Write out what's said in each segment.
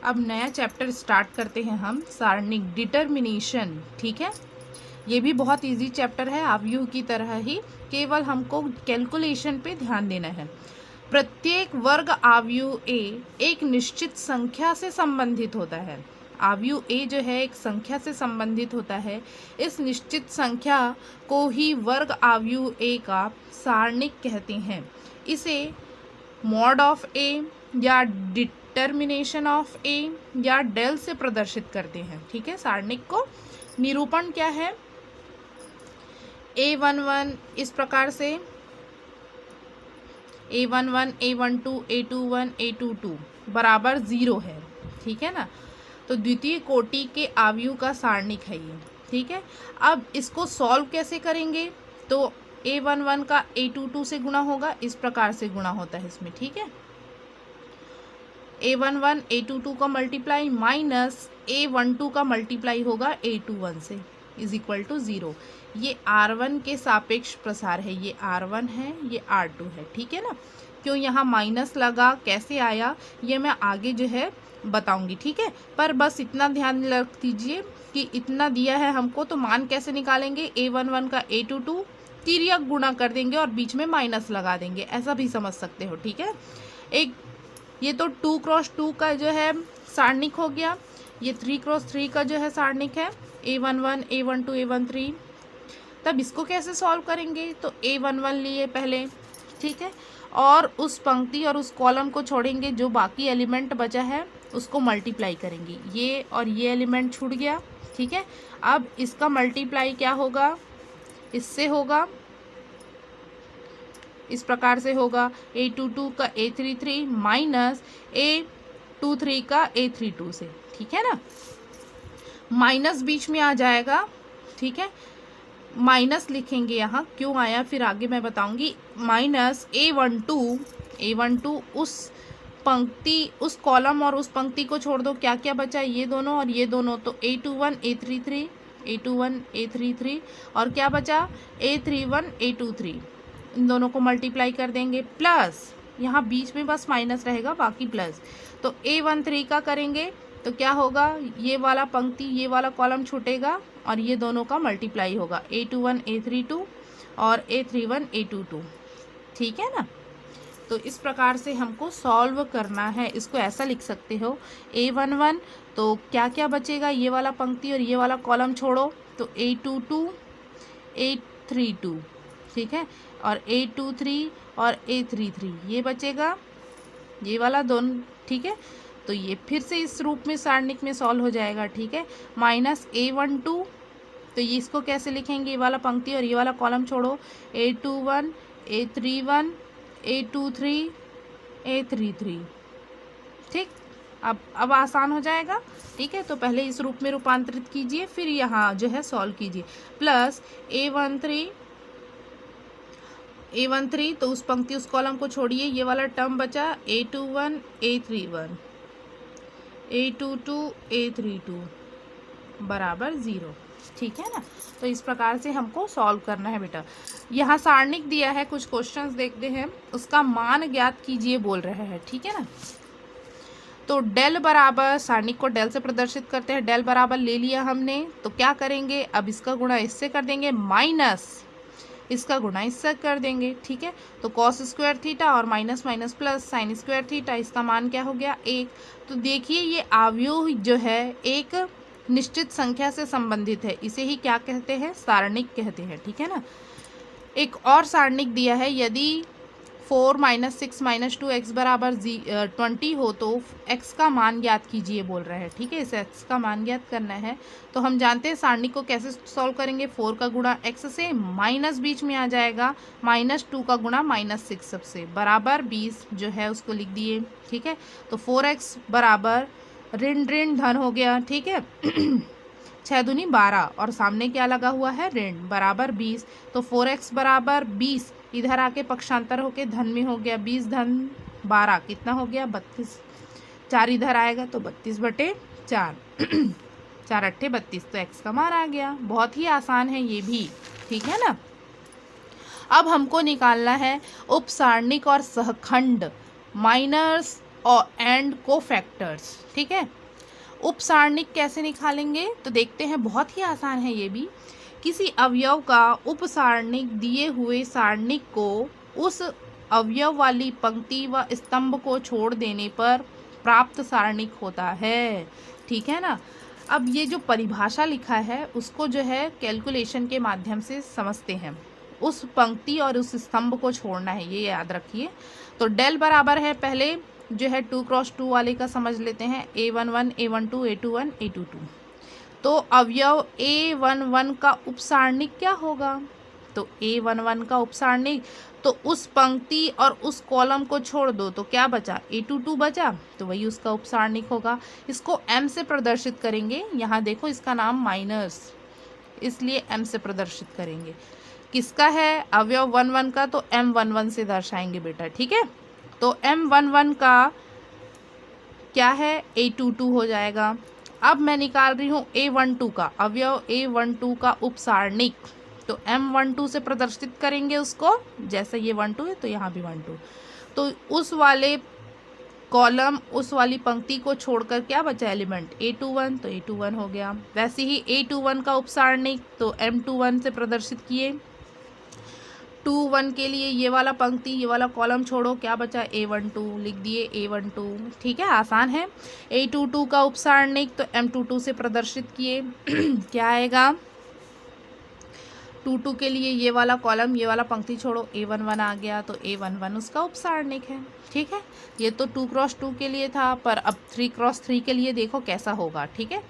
अब नया chapter start करते हैं हम, सारणिक डिटर्मिनेशन। ठीक है, ये भी बहुत इजी चैप्टर है, आव्यूह की तरह ही, केवल हमको कैलकुलेशन पे ध्यान देना है। प्रत्येक वर्ग आव्यूह ए एक निश्चित संख्या से संबंधित होता है। आव्यूह ए जो है एक संख्या से संबंधित होता है। इस निश्चित संख्या को ही वर्ग आव्यूह ए का सारणिक कहते हैं। इसे मॉड ऑफ ए या डिटर्मिनेशन ऑफ ए या डेल से प्रदर्शित करते हैं। ठीक है, सारणिक को निरूपण क्या है, A11 इस प्रकार से A11 A12 A21 A22 बराबर 0 है। ठीक है ना, तो द्वितीय कोटि के आव्यूह का सारणिक है ये। ठीक है, अब इसको सॉल्व कैसे करेंगे, तो A11 का A22 से गुणा होगा, इस प्रकार से गुणा होता है इसमें। ठीक है, A11 A22 का मल्टीप्लाई माइनस A12 का मल्टीप्लाई होगा A21 से, इज इक्वल टू 0। ये R1 के सापेक्ष प्रसार है, ये R1 है, ये R2 है। ठीक है ना, क्यों यहाँ माइनस लगा, कैसे आया, ये मैं आगे जो है बताऊंगी। ठीक है, पर बस इतना ध्यान रख दीजिए कि इतना दिया है हमको, तो मान कैसे निकालेंगे, A11 का A22 तिर्यक गुणा कर देंगे और बीच में माइनस लगा देंगे, ऐसा भी समझ सकते हो। ठीक है, एक ये तो 2x2 का जो है सारणिक हो गया, ये 3x3 का जो है सारणिक है, A11 A12 A13। तब इसको कैसे सॉल्व करेंगे, तो A11 लिए पहले। ठीक है, और उस पंक्ति और उस कॉलम को छोड़ेंगे, जो बाकी एलिमेंट बचा है उसको मल्टीप्लाई करेंगे, ये और ये एलिमेंट छूट गया। ठीक है, अब इसका मल्टीप्लाई क्या होगा, इससे होगा, इस प्रकार से होगा, A22 का A33 माइनस A23 का A32 से। ठीक है ना, माइनस बीच में आ जाएगा। ठीक है, माइनस लिखेंगे यहाँ, क्यों आया फिर आगे मैं बताऊंगी। माइनस A12 उस पंक्ति, उस कॉलम और उस पंक्ति को छोड़ दो, क्या क्या बचा, ये दोनों और ये दोनों, तो A21 A33 और क्या बचा A31 A23, इन दोनों को मल्टीप्लाई कर देंगे, प्लस यहाँ बीच में बस माइनस रहेगा, बाकी प्लस। तो A13 का करेंगे तो क्या होगा, ये वाला पंक्ति ये वाला कॉलम छूटेगा और ये दोनों का मल्टीप्लाई होगा, A21 A32 और A31 A22। ठीक है ना, तो इस प्रकार से हमको सॉल्व करना है। इसको ऐसा लिख सकते हो, A11 तो क्या क्या बचेगा, ये वाला पंक्ति और ये वाला कॉलम छोड़ो, तो A22 A32। ठीक है, और A23 और A33 ये बचेगा, ये वाला दोनों। ठीक है, तो ये फिर से इस रूप में सारणिक में सॉल्व हो जाएगा। ठीक है, माइनस A12 तो ये इसको कैसे लिखेंगे, ये वाला पंक्ति और ये वाला कॉलम छोड़ो, A21 A31 A23 A33। ठीक, अब आसान हो जाएगा। ठीक है, तो पहले इस रूप में रूपांतरित कीजिए, फिर यहाँ जो है सॉल्व कीजिए, प्लस A13 तो उस पंक्ति उस कॉलम को छोड़िए, ये वाला टर्म बचा, A21 A31 A22 A32 बराबर 0। ठीक है ना, तो इस प्रकार से हमको सॉल्व करना है बेटा। यहाँ सारणिक दिया है, कुछ क्वेश्चंस देखते हैं, उसका मान ज्ञात कीजिए बोल रहे हैं। ठीक है ना, तो डेल बराबर, सारणिक को डेल से प्रदर्शित करते हैं, डेल बराबर ले लिया हमने, तो क्या करेंगे, अब इसका गुणा इससे कर देंगे, माइनस इसका गुणा इससे कर देंगे। ठीक है, तो कॉस स्क्वायर थीटा और minus minus plus sine square theta, इसका मान क्या हो गया 1। तो देखिए ये आव्यूह जो है एक निश्चित संख्या से संबंधित है, इसे ही क्या कहते हैं, सारणिक कहते हैं। ठीक है ना, एक और सारणिक दिया है, यदि 4 - 6 - 2 x बराबर 20 हो तो x का मान ज्ञात कीजिए बोल रहे हैं। ठीक है, इसे x का मान ज्ञात करना है, तो हम जानते हैं सारणिक को कैसे सॉल्व करेंगे, 4 का गुणा x से, माइनस बीच में आ जाएगा, -2 का गुणा -6 सबसे, बराबर 20 जो है उसको लिख दिए। ठीक है, तो 4x बराबर ऋण ऋण धन हो गया। ठीक है 6 दूनी 12 और सामने क्या लगा हुआ है, ऋण, बराबर 20, तो 4x बराबर 20 इधर आके पक्षांतर होके धन में हो गया, 20 धन 12 कितना हो गया 32, 4 इधर आएगा तो 32/4 4 अट्ठे 32, तो x का मान आ गया। बहुत ही आसान है ये भी। ठीक है ना, अब हमको निकालना है उप सारणिक और सहखंड माइनस और एंड कोफैक्टर्स। ठीक है, उप सारणिक कैसे निकालेंगे तो देखते हैं, बहुत ही आसान है ये भी। किसी अवयव का उप सारणिक दिए हुए सारणिक को उस अवयव वाली पंक्ति व स्तंभ को छोड़ देने पर प्राप्त सारणिक होता है। ठीक है ना। अब ये जो परिभाषा लिखा है उसको जो है कैलकुलेशन के माध्यम से समझते हैं। उस पंक्ति और उस स्तंभ को छोड़ना है, ये याद रखिए। तो डेल बराबर है, पहले जो है 2x2 वाले का समझ लेते हैं, A11 A12 A21 A22। तो अवयव A11 का उपसारणिक क्या होगा, तो A11 का उपसारणिक, तो उस पंक्ति और उस कॉलम को छोड़ दो तो क्या बचा, A22 बचा, तो वही उसका उपसारणिक होगा। इसको M से प्रदर्शित करेंगे, यहाँ देखो इसका नाम माइनस, इसलिए M से प्रदर्शित करेंगे। किसका है, अवयव 11 का, तो M11 से दर्शाएंगे बेटा। ठीक है, तो M11 का क्या है, A22 हो जाएगा। अब मैं निकाल रही हूँ A12 का, अवयव A12 का उपसारणिक, तो M12 से प्रदर्शित करेंगे उसको, जैसे ये 12 है तो यहाँ भी 12। तो उस वाले कॉलम, उस वाली पंक्ति को छोड़कर क्या बचा एलिमेंट, A21, तो A21 हो गया। वैसे ही A21 का उपसारणिक, तो M21 से प्रदर्शित किए। 21 के लिए ये वाला पंक्ति, ये वाला कॉलम छोड़ो, क्या बचा, A12 लिख दिए, A12। ठीक है, आसान है। A22 का उपसारणिक, तो M22 से प्रदर्शित किए क्या आएगा, 22 के लिए ये वाला कॉलम, ये वाला पंक्ति छोड़ो, A11 आ गया, तो A11 उसका उपसारणिक है। ठीक है, ये तो 2x2 के लिए था, पर अब 3x3 के लिए देखो कैसा होगा। ठीक है,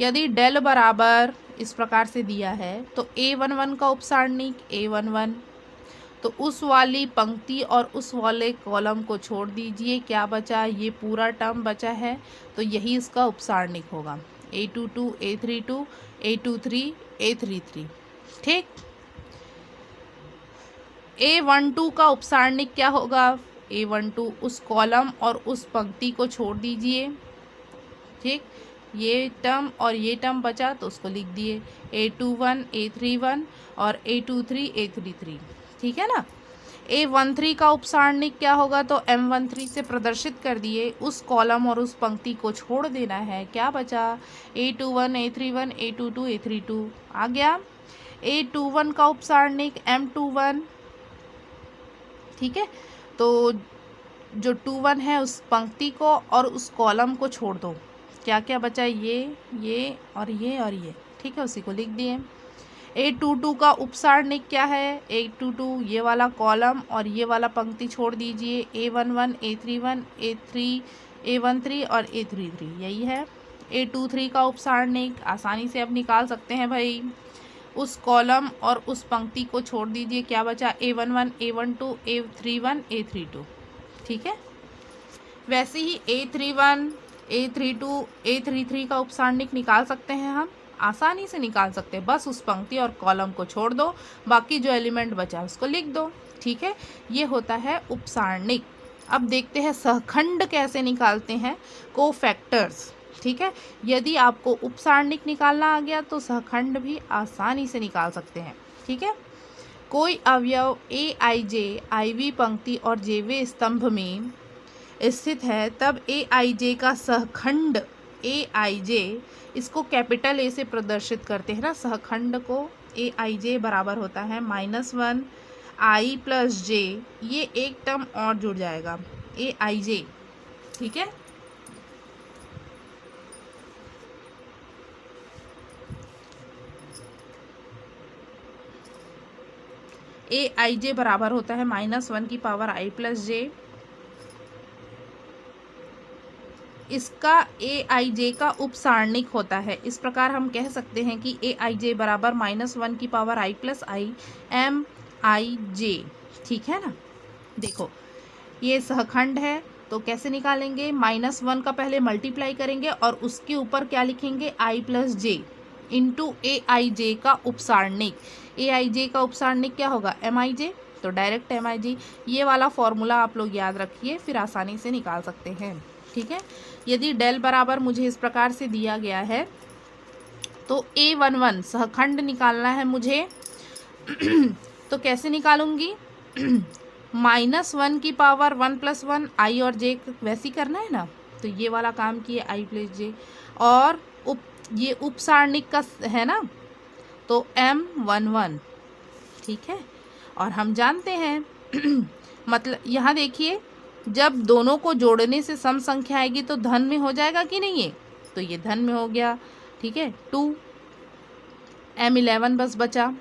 यदि डेल बराबर इस प्रकार से दिया है, तो A11 का उपसारणिक A11, तो उस वाली पंक्ति और उस वाले कॉलम को छोड़ दीजिए, क्या बचा, ये पूरा टर्म बचा है, तो यही इसका उपसारणिक होगा, A22 A32 A23 A33। ठीक, A12 का उपसारणिक क्या होगा, A12 उस कॉलम और उस पंक्ति को छोड़ दीजिए। ठीक, ये टर्म और ये टर्म बचा तो उसको लिख दिए, A21 A31 और A23 A33। ठीक है ना। A13 का उपसारणिक क्या होगा, तो M13 से प्रदर्शित कर दिए, उस कॉलम और उस पंक्ति को छोड़ देना है, क्या बचा, A21 A31 A22 A32 आ गया। A21 का उपसारणिक M21। ठीक है, तो जो 21 है उस पंक्ति को और उस कॉलम को छोड़ दो, क्या क्या बचा, ये और ये और ये। ठीक है, उसी को लिख दिए। A22 का उपसारणिक क्या है, A22 ये वाला कॉलम और ये वाला पंक्ति छोड़ दीजिए, A11 A31 A13 और A33, यही है। A23 का उपसारणिक आसानी से अब निकाल सकते हैं भाई, उस कॉलम और उस पंक्ति को छोड़ दीजिए, क्या बचा, A11 A12 A31 A32। ठीक है, वैसे ही A31 A32 A33 का उपसारणिक निकाल सकते हैं हम, आसानी से निकाल सकते हैं, बस उस पंक्ति और कॉलम को छोड़ दो, बाकी जो एलिमेंट बचा है उसको लिख दो। ठीक है, ये होता है उपसारणिक। अब देखते हैं सहखंड कैसे निकालते हैं, कोफैक्टर्स। ठीक है, यदि आपको उपसारणिक निकालना आ गया तो सहखंड भी आसानी से निकाल सकते हैं। ठीक है, कोई अवयव AIJ IV पंक्ति और JV स्तंभ में स्थित है, तब AIJ का सहखंड AIJ, इसको कैपिटल A से प्रदर्शित करते हैं ना, सहखंड को AIJ बराबर होता है -1 I + J, ये एक टर्म और जुड़ जाएगा AIJ। ठीक है, AIJ बराबर होता है -1 की पावर I + J। इसका AIJ का उपसारणिक होता है, इस प्रकार हम कह सकते हैं कि AIJ बराबर -1 की पावर I + I MIJ। ठीक है ना। देखो ये सहखंड है, तो कैसे निकालेंगे, -1 का पहले मल्टीप्लाई करेंगे और उसके ऊपर क्या लिखेंगे, I + J इंटू AIJ का उपसारणिक। AIJ का उपसारणिक क्या होगा, MIJ, तो डायरेक्ट MIJ। ये वाला फॉर्मूला आप लोग याद रखिए, फिर आसानी से निकाल सकते हैं। ठीक है, यदि डेल बराबर मुझे इस प्रकार से दिया गया है, तो A11 सहखंड निकालना है मुझे तो कैसे निकालूंगी -1 की पावर 1 + 1 i और j वैसी करना है ना, तो ये वाला काम किए i + j। और ये उप सारणिक का है ना, तो m11, ठीक है। और हम जानते हैं मतलब यहाँ देखिए, जब दोनों को जोड़ने से सम संख्या आएगी तो धन में हो जाएगा कि नहीं, है तो ये धन में हो गया, ठीक है। 2 m11 बस बचा।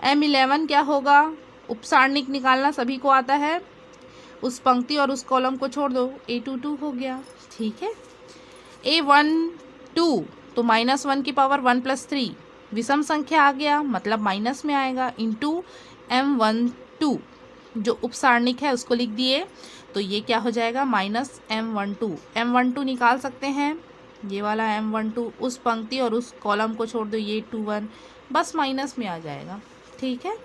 m11 क्या होगा, उपसारणिक निकालना सभी को आता है, उस पंक्ति और उस कॉलम को छोड़ दो, a22 हो गया, ठीक है। a12 तो -1 की पावर 1 + 3 विषम संख्या आ गया, मतलब माइनस में आएगा, इंटू m12 जो उपसारणिक है उसको लिख दिए, तो ये क्या हो जाएगा, -m12। m12 निकाल सकते हैं, ये वाला m12 उस पंक्ति और उस कॉलम को छोड़ दो, ये 21 बस माइनस में आ जाएगा, ठीक है।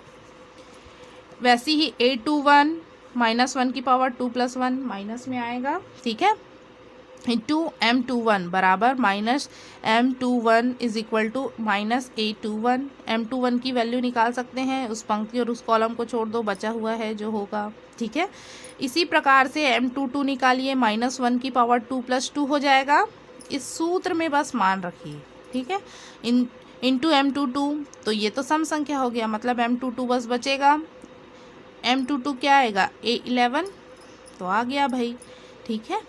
वैसे ही a21 -1 की पावर 2 + 1 माइनस में आएगा, ठीक है, इंटू m21 बराबर -m21 is equal to -a21। m21 की वैल्यू निकाल सकते हैं, उस पंक्ति और उस कॉलम को छोड़ दो, बचा हुआ है जो होगा, ठीक है। इसी प्रकार से m22 निकालिए, -1 की पावर 2 + 2 हो जाएगा, इस सूत्र में बस मान रखिए, ठीक है, इंटू m22, तो ये तो सम संख्या हो गया, मतलब m22 बस बचेगा। m22 क्या आएगा, a11 तो आ गया भाई, ठीक है।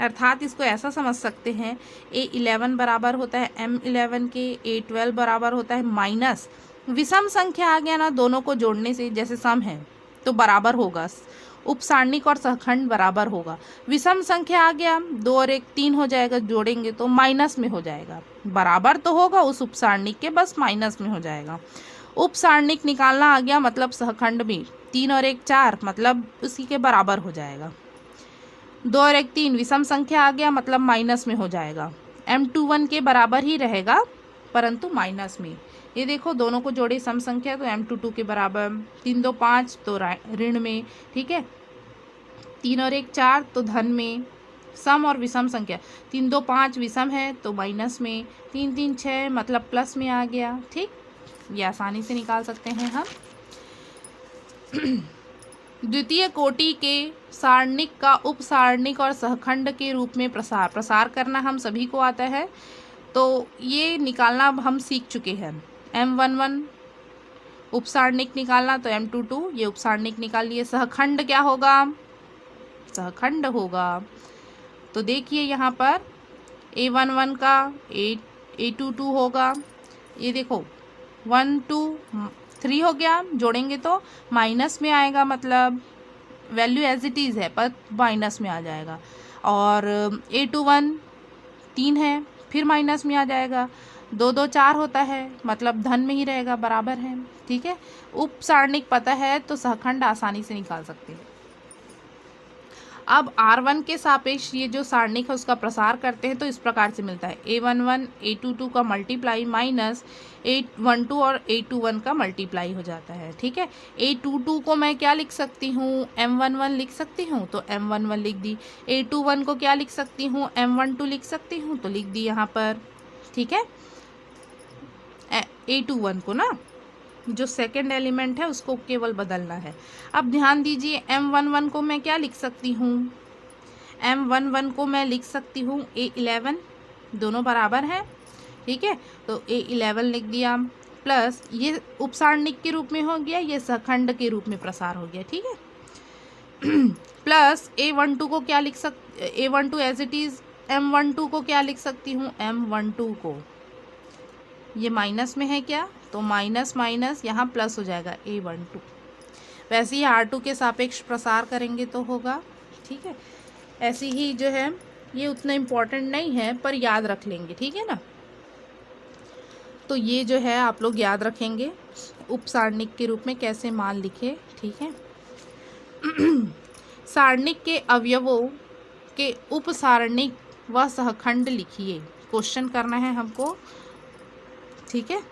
अर्थात इसको ऐसा समझ सकते हैं, a11 बराबर होता है m11 के, a12 बराबर होता है माइनस विषम संख्या आ गया ना, दोनों को जोड़ने से जैसे सम है तो बराबर होगा, उपसारणिक और सहखंड बराबर होगा। विषम संख्या आ गया, 2 और 1 3 हो जाएगा, जोड़ेंगे तो माइनस में हो जाएगा, बराबर तो होगा उस उपसारणिक के, बस माइनस में हो जाएगा। उपसारणिक निकालना आ गया, मतलब सहखंड में 3 और 1 4, मतलब उसी के बराबर हो जाएगा। 2 और 1 3 विषम संख्या आ गया, मतलब माइनस में हो जाएगा। m21 के बराबर ही रहेगा परंतु माइनस में। ये देखो दोनों को जोड़े सम संख्या, तो m22 के बराबर, 3 2 5 तो ऋण में, ठीक है, 3 और 1 4 तो धन में। सम और विषम संख्या, 3 2 5 विषम है तो माइनस में, 3 3 6 मतलब प्लस में आ गया, ठीक। ये आसानी से निकाल सकते हैं हम। द्वितीय कोटि के सारणिक का उपसारणिक और सहखंड के रूप में प्रसार करना हम सभी को आता है, तो ये निकालना हम सीख चुके हैं। m11 उपसारणिक निकालना, तो m22 ये उपसारणिक निकाल लिए। सहखंड क्या होगा, सहखंड होगा, तो देखिए यहाँ पर a11 का a22 होगा, ये देखो 1 2 3 हो गया, जोड़ेंगे तो माइनस में आएगा, मतलब वैल्यू एज इट इज़ है पर माइनस में आ जाएगा। और a21 3 है, फिर माइनस में आ जाएगा, 2 2 4 होता है, मतलब धन में ही रहेगा, बराबर है, ठीक है। उपसारणिक पता है तो सहखंड आसानी से निकाल सकते हैं। अब r1 के सापेक्ष ये जो सारणिक है उसका प्रसार करते हैं, तो इस प्रकार से मिलता है a11 a22 का मल्टीप्लाई माइनस a12 और a21 का मल्टीप्लाई हो जाता है, ठीक है। a22 को मैं क्या लिख सकती हूँ, m11 लिख सकती हूँ, तो m11 लिख दी। a21 को क्या लिख सकती हूँ, m12 लिख सकती हूँ, तो लिख दी यहाँ पर, ठीक है। a21 को ना, जो सेकंड एलिमेंट है उसको केवल बदलना है। अब ध्यान दीजिए, m11 को मैं क्या लिख सकती हूँ, m11 को मैं लिख सकती हूँ a11, दोनों बराबर हैं, ठीक है, तो a11 लिख दिया, प्लस ये उपसारणिक के रूप में हो गया, ये सहखंड के रूप में प्रसार हो गया, ठीक है। प्लस a12 को क्या लिख a12 as it is, m12 को क्या लिख सकती हूँ, m12 को, ये माइनस में है क्या, तो माइनस माइनस यहाँ प्लस हो जाएगा a12। वैसे ही r2 के सापेक्ष प्रसार करेंगे तो होगा, ठीक है। ऐसी ही जो है ये उतना इम्पोर्टेंट नहीं है पर याद रख लेंगे, ठीक है ना। तो ये जो है आप लोग याद रखेंगे उपसारणिक के रूप में कैसे मान लिखे, ठीक है। सारणिक के अवयवों के उपसारणिक व सहखंड लिखिए, क्वेश्चन करना है हमको, ठीक है।